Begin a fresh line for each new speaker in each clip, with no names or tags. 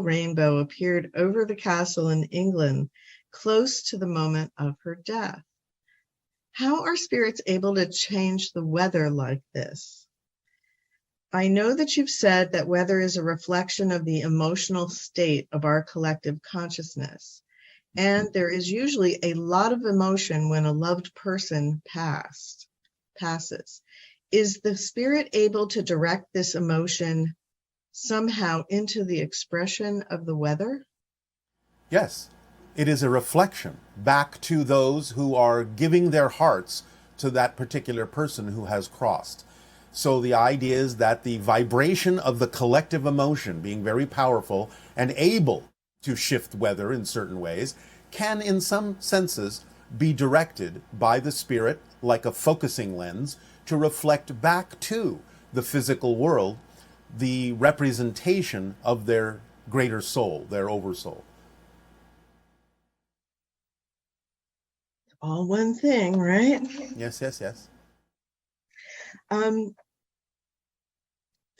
rainbow appeared over the castle in England close to the moment of her death. How are spirits able to change the weather like this? I know that you've said that weather is a reflection of the emotional state of our collective consciousness, and there is usually a lot of emotion when a loved person passes. Is the spirit able to direct this emotion somehow into the expression of the weather?
Yes, it is a reflection back to those who are giving their hearts to that particular person who has crossed. So the idea is that the vibration of the collective emotion, being very powerful and able to shift weather in certain ways, can in some senses be directed by the spirit like a focusing lens to reflect back to the physical world the representation of their greater soul, their oversoul.
All one thing, right?
Yes, yes, yes.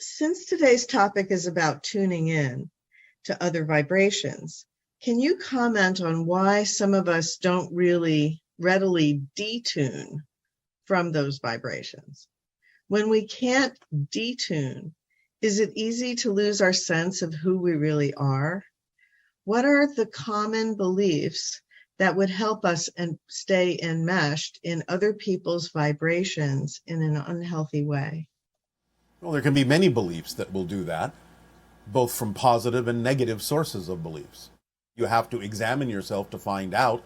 Since today's topic is about tuning in to other vibrations, can you comment on why some of us don't really readily detune from those vibrations? When we can't detune, is it easy to lose our sense of who we really are? What are the common beliefs that would help us and stay enmeshed in other people's vibrations in an unhealthy way?
Well, there can be many beliefs that will do that, both from positive and negative sources of beliefs. You have to examine yourself to find out,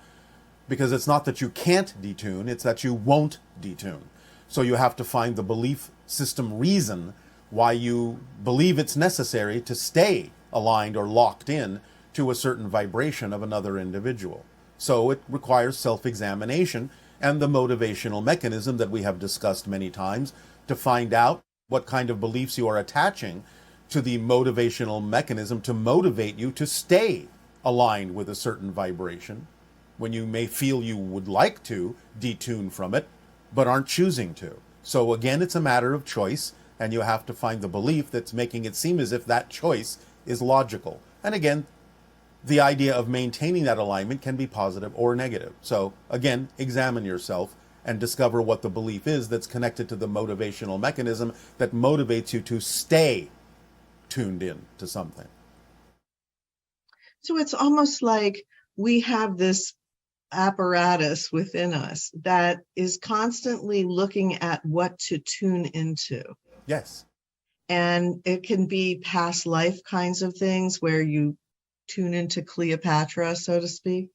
because it's not that you can't detune, it's that you won't detune. So you have to find the belief system reason why you believe it's necessary to stay aligned or locked in to a certain vibration of another individual. So it requires self-examination and the motivational mechanism that we have discussed many times to find out what kind of beliefs you are attaching to the motivational mechanism to motivate you to stay aligned with a certain vibration when you may feel you would like to detune from it, but aren't choosing to. So again, it's a matter of choice, and you have to find the belief that's making it seem as if that choice is logical. And again, the idea of maintaining that alignment can be positive or negative. So again, examine yourself and discover what the belief is that's connected to the motivational mechanism that motivates you to stay tuned in to something.
So it's almost like we have this apparatus within us that is constantly looking at what to tune into.
Yes.
And it can be past life kinds of things where you tune into Cleopatra, so to speak.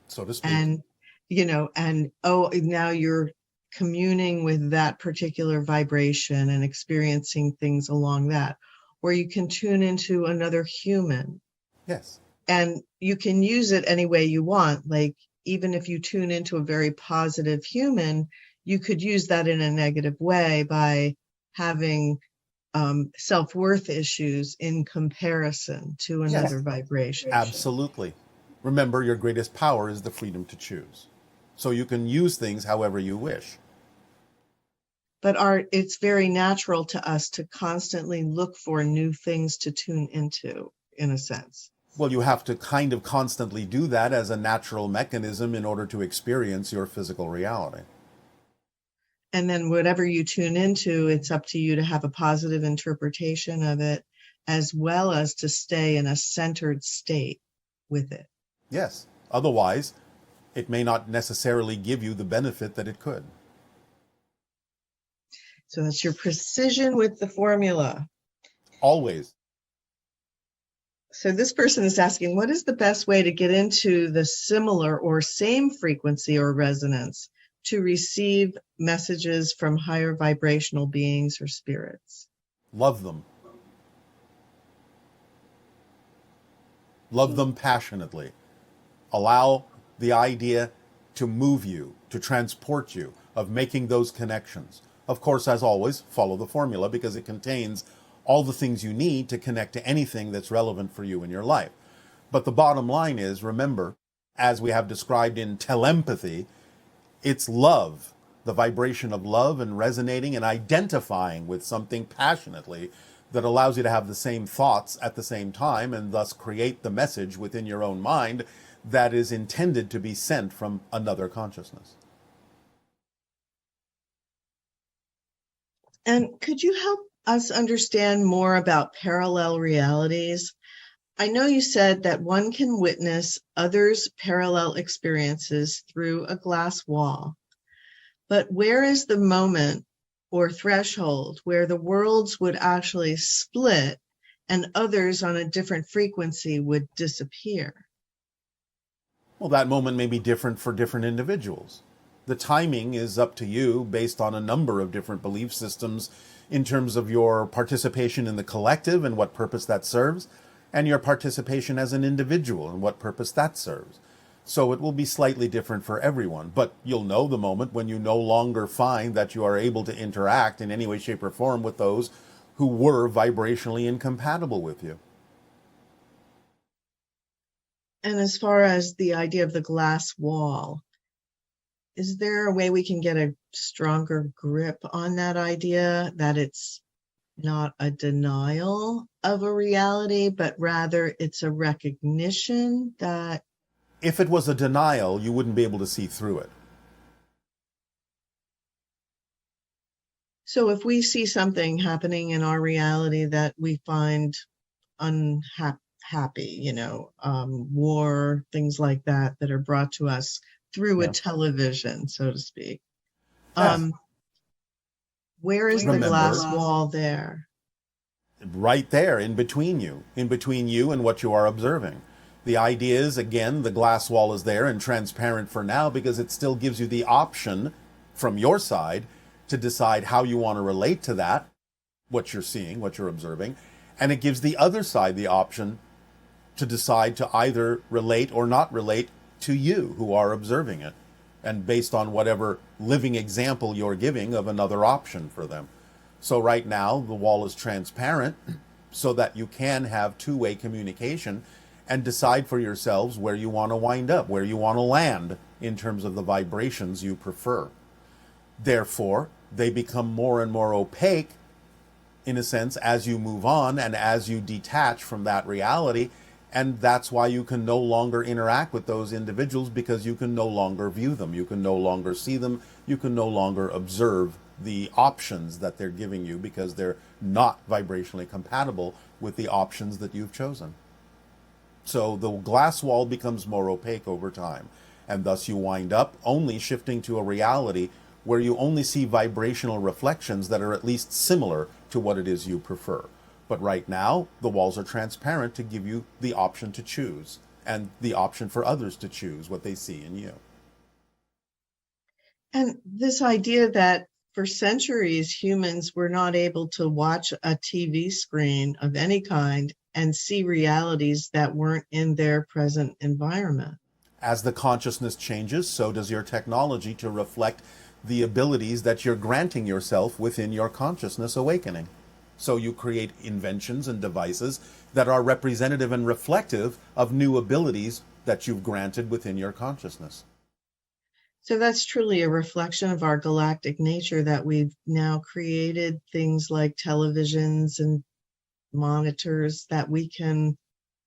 So to speak.
And, now you're communing with that particular vibration and experiencing things along that. Or you can tune into another human.
Yes.
And you can use it any way you want. Like, even if you tune into a very positive human, you could use that in a negative way by having self-worth issues in comparison to another vibration.
Absolutely. Remember, your greatest power is the freedom to choose. So you can use things however you wish.
But it's very natural to us to constantly look for new things to tune into, in a sense.
Well, you have to kind of constantly do that as a natural mechanism in order to experience your physical reality.
And then whatever you tune into, it's up to you to have a positive interpretation of it, as well as to stay in a centered state with it.
Yes. Otherwise, it may not necessarily give you the benefit that it could.
So that's your precision with the formula.
Always.
So this person is asking, what is the best way to get into the similar or same frequency or resonance to receive messages from higher vibrational beings or spirits?
Love them. Love them passionately. Allow the idea to move you, to transport you, of making those connections. Of course, as always, follow the formula because it contains all the things you need to connect to anything that's relevant for you in your life. But the bottom line is, remember, as we have described in telepathy, it's love, the vibration of love and resonating and identifying with something passionately that allows you to have the same thoughts at the same time and thus create the message within your own mind that is intended to be sent from another consciousness.
And could you help us understand more about parallel realities? I know you said that one can witness others' parallel experiences through a glass wall, but where is the moment or threshold where the worlds would actually split and others on a different frequency would disappear?
Well, that moment may be different for different individuals. The timing is up to you based on a number of different belief systems in terms of your participation in the collective and what purpose that serves, and your participation as an individual and what purpose that serves. So it will be slightly different for everyone, but you'll know the moment when you no longer find that you are able to interact in any way, shape, or form with those who were vibrationally incompatible with you.
And as far as the idea of the glass wall, is there a way we can get a stronger grip on that idea, that it's not a denial of a reality, but rather it's a recognition that...
If it was a denial, you wouldn't be able to see through it.
So if we see something happening in our reality that we find unhappy, war, things like that are brought to us through a television, so to speak.
Yes.
Where is the glass wall there?
Right there, in between you and what you are observing. The idea is, again, the glass wall is there and transparent for now because it still gives you the option from your side to decide how you want to relate to that, what you're seeing, what you're observing. And it gives the other side the option to decide to either relate or not relate to you who are observing it, and based on whatever living example you're giving of another option for them. So right now, the wall is transparent so that you can have two-way communication and decide for yourselves where you want to wind up, where you want to land in terms of the vibrations you prefer. Therefore, they become more and more opaque, in a sense, as you move on and as you detach from that reality. And that's why you can no longer interact with those individuals, because you can no longer view them. You can no longer see them. You can no longer observe the options that they're giving you because they're not vibrationally compatible with the options that you've chosen. So the glass wall becomes more opaque over time. And thus you wind up only shifting to a reality where you only see vibrational reflections that are at least similar to what it is you prefer. But right now, the walls are transparent to give you the option to choose, and the option for others to choose what they see in you.
And this idea that for centuries, humans were not able to watch a TV screen of any kind and see realities that weren't in their present environment.
As the consciousness changes, so does your technology to reflect the abilities that you're granting yourself within your consciousness awakening. So you create inventions and devices that are representative and reflective of new abilities that you've granted within your consciousness.
So that's truly a reflection of our galactic nature, that we've now created things like televisions and monitors that we can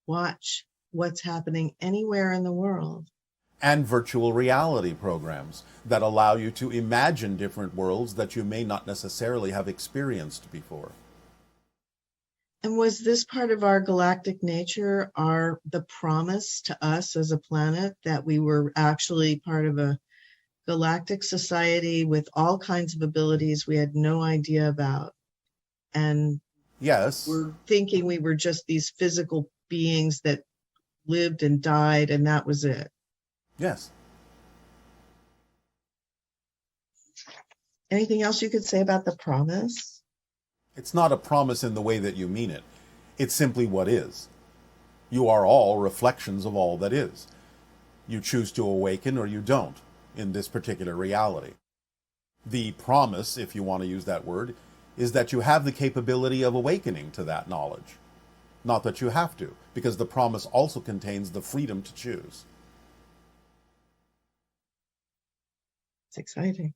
watch what's happening anywhere in the world.
And virtual reality programs that allow you to imagine different worlds that you may not necessarily have experienced before.
And was this part of our galactic nature, the promise to us as a planet that we were actually part of a galactic society with all kinds of abilities we had no idea about? And
yes,
we're thinking we were just these physical beings that lived and died, and that was it.
Yes.
Anything else you could say about the promise?
It's not a promise in the way that you mean it. It's simply what is. You are all reflections of all that is. You choose to awaken or you don't in this particular reality. The promise, if you want to use that word, is that you have the capability of awakening to that knowledge. Not that you have to, because the promise also contains the freedom to choose.
It's exciting.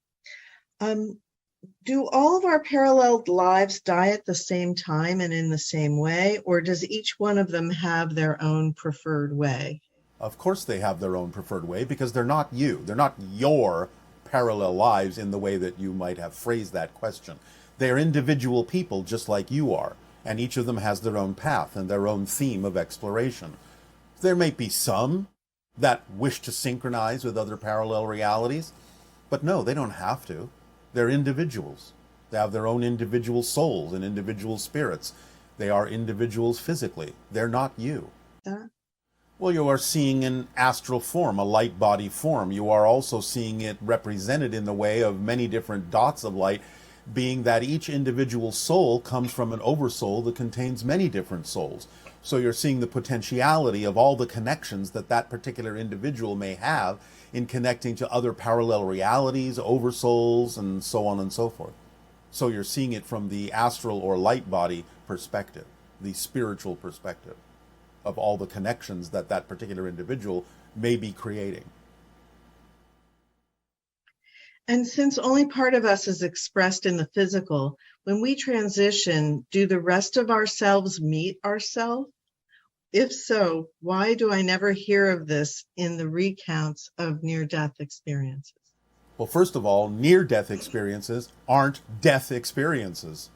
Do all of our paralleled lives die at the same time and in the same way, or does each one of them have their own preferred way?
Of course, they have their own preferred way because they're not you. They're not your parallel lives in the way that you might have phrased that question. They're individual people just like you are, and each of them has their own path and their own theme of exploration. There may be some that wish to synchronize with other parallel realities, but no, they don't have to. They're individuals. They have their own individual souls and individual spirits. They are individuals physically. They're not you.
That?
Well, you are seeing an astral form, a light body form. You are also seeing it represented in the way of many different dots of light, being that each individual soul comes from an oversoul that contains many different souls. So you're seeing the potentiality of all the connections that that particular individual may have in connecting to other parallel realities, oversouls, and so on and so forth. So you're seeing it from the astral or light body perspective, the spiritual perspective of all the connections that that particular individual may be creating.
And since only part of us is expressed in the physical, when we transition, do the rest of ourselves meet ourselves? If so, why do I never hear of this in the recounts of near-death experiences?
Well, first of all, near-death experiences aren't death experiences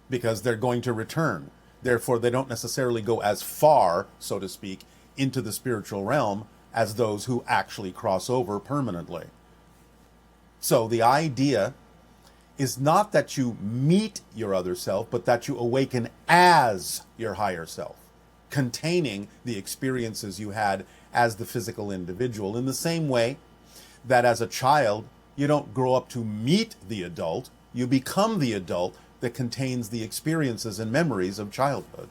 because they're going to return. Therefore, they don't necessarily go as far, so to speak, into the spiritual realm as those who actually cross over permanently. So the idea is not that you meet your other self, but that you awaken as your higher self, containing the experiences you had as the physical individual, in the same way that as a child, you don't grow up to meet the adult, you become the adult that contains the experiences and memories of childhood.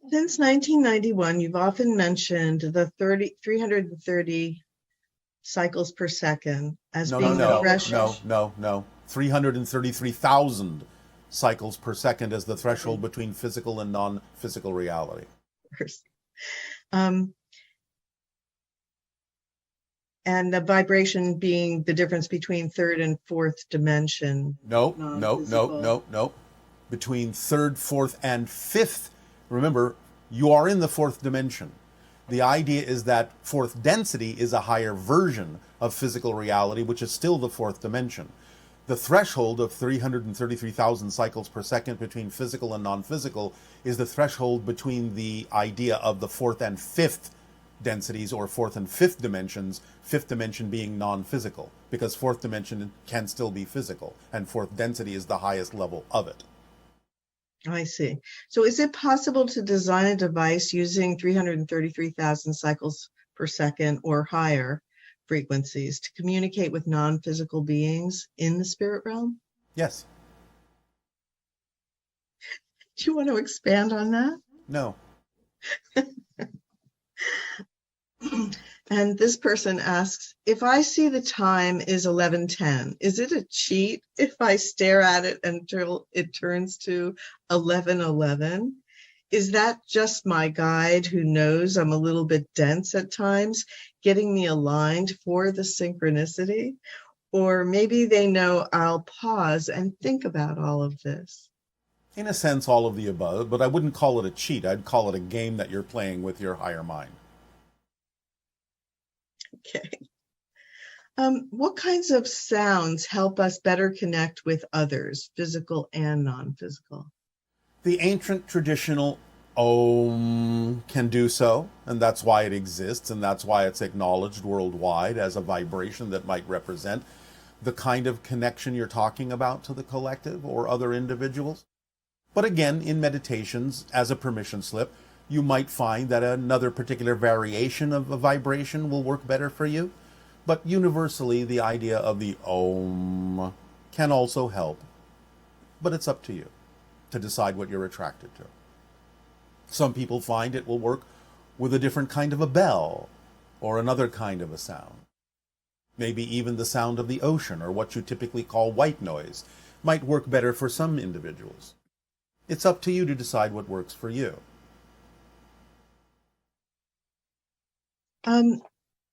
Since 1991, you've often mentioned the 330 cycles per second as being the threshold.
No. 333,000 cycles per second as the threshold between physical and non-physical reality.
And the vibration being the difference between third and fourth dimension.
No. Between third, fourth, and fifth. Remember, you are in the fourth dimension. The idea is that fourth density is a higher version of physical reality, which is still the fourth dimension. The threshold of 333,000 cycles per second between physical and non-physical is the threshold between the idea of the fourth and fifth densities, or fourth and fifth dimensions, fifth dimension being non-physical, because fourth dimension can still be physical, and fourth density is the highest level of it.
I see. So is it possible to design a device using 333,000 cycles per second or higher frequencies to communicate with non-physical beings in the spirit realm?
Yes.
Do you want to expand on that?
No.
And this person asks, if I see the time is 11:10, is it a cheat if I stare at it until it turns to 11:11? Is that just my guide who knows I'm a little bit dense at times, getting me aligned for the synchronicity? Or maybe they know I'll pause and think about all of this.
In a sense, all of the above, but I wouldn't call it a cheat. I'd call it a game that you're playing with your higher mind.
Okay. What kinds of sounds help us better connect with others, physical and non-physical?
The ancient traditional Om can do so, and that's why it exists, and that's why it's acknowledged worldwide as a vibration that might represent the kind of connection you're talking about to the collective or other individuals. But again, in meditations, as a permission slip, you might find that another particular variation of a vibration will work better for you. But universally, the idea of the Om can also help. But it's up to you to decide what you're attracted to. Some people find it will work with a different kind of a bell or another kind of a sound. Maybe even the sound of the ocean, or what you typically call white noise, might work better for some individuals. It's up to you to decide what works for you.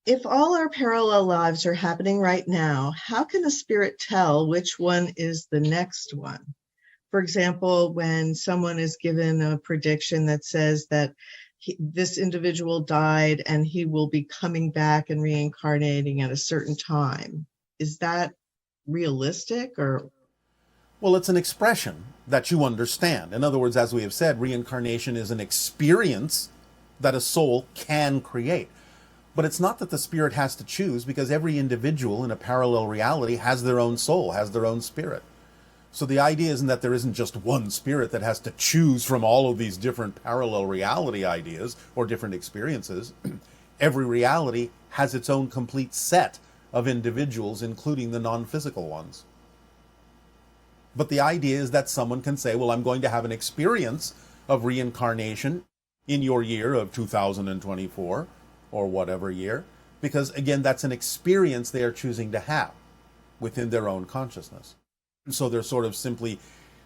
If all our parallel lives are happening right now, how can a spirit tell which one is the next one? For example, when someone is given a prediction that says that this individual died and he will be coming back and reincarnating at a certain time, is that realistic or?
Well, it's an expression that you understand. In other words, as we have said, reincarnation is an experience that a soul can create. But it's not that the spirit has to choose, because every individual in a parallel reality has their own soul, has their own spirit. So the idea isn't that there isn't just one spirit that has to choose from all of these different parallel reality ideas or different experiences. Every reality has its own complete set of individuals, including the non-physical ones. But the idea is that someone can say, well, I'm going to have an experience of reincarnation in your year of 2024 or whatever year, because again, that's an experience they are choosing to have within their own consciousness. And so they're sort of simply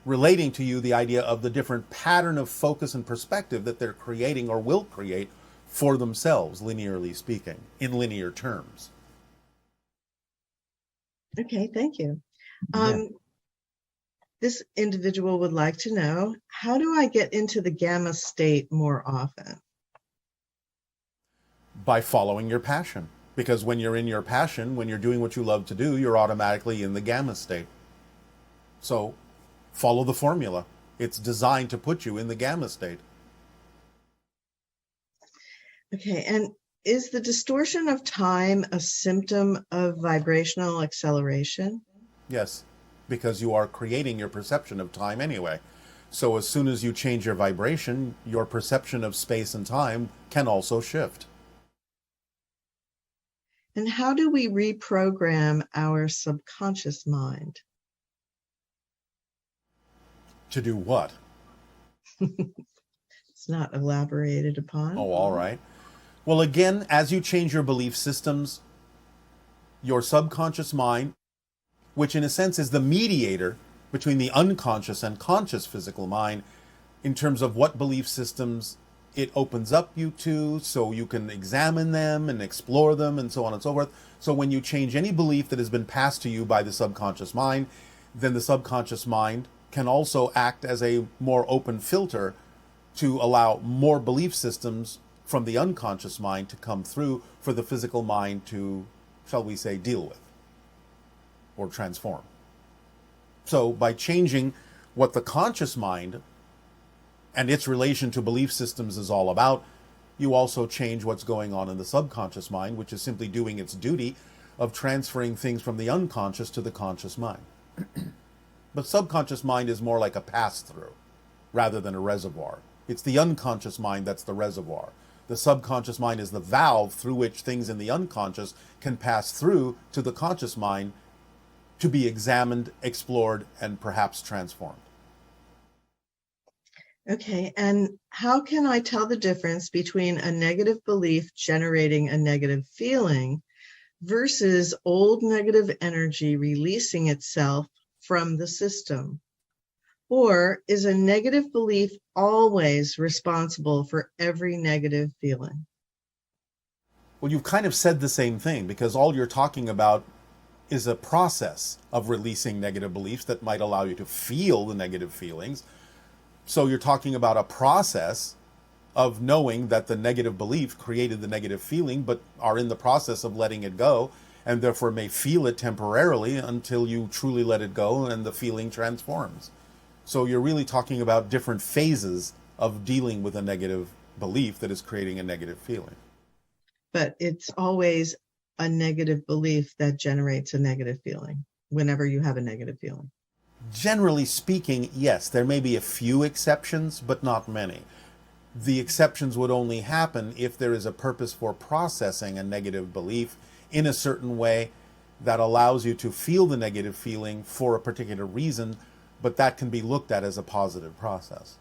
relating to you the idea of the different pattern of focus and perspective that they're creating or will create for themselves, linearly speaking, in linear terms.
Okay, thank you.
Yeah.
This individual would like to know, how do I get into the gamma state more often?
By following your passion. Because when you're in your passion, when you're doing what you love to do, you're automatically in the gamma state. So follow the formula. It's designed to put you in the gamma state.
Okay, and is the distortion of time a symptom of vibrational acceleration?
Yes, because you are creating your perception of time anyway. So as soon as you change your vibration, your perception of space and time can also shift.
And how do we reprogram our subconscious mind?
To do what?
It's not elaborated upon.
Oh, all right. Well, again, as you change your belief systems, your subconscious mind, which in a sense is the mediator between the unconscious and conscious physical mind, in terms of what belief systems it opens up you to, so you can examine them and explore them and so on and so forth. So when you change any belief that has been passed to you by the subconscious mind, then the subconscious mind can also act as a more open filter to allow more belief systems from the unconscious mind to come through for the physical mind to, shall we say, deal with or transform. So by changing what the conscious mind and its relation to belief systems is all about, you also change what's going on in the subconscious mind, which is simply doing its duty of transferring things from the unconscious to the conscious mind. But subconscious mind is more like a pass-through rather than a reservoir. It's the unconscious mind that's the reservoir. The subconscious mind is the valve through which things in the unconscious can pass through to the conscious mind to be examined, explored, and perhaps transformed.
Okay, and how can I tell the difference between a negative belief generating a negative feeling versus old negative energy releasing itself from the system? Or is a negative belief always responsible for every negative feeling?
Well, you've kind of said the same thing, because all you're talking about is a process of releasing negative beliefs that might allow you to feel the negative feelings. So you're talking about a process of knowing that the negative belief created the negative feeling, but are in the process of letting it go, and therefore may feel it temporarily until you truly let it go and the feeling transforms. So you're really talking about different phases of dealing with a negative belief that is creating a negative feeling.
But it's always a negative belief that generates a negative feeling whenever you have a negative feeling.
Generally speaking, yes, there may be a few exceptions, but not many. The exceptions would only happen if there is a purpose for processing a negative belief in a certain way that allows you to feel the negative feeling for a particular reason, but that can be looked at as a positive process.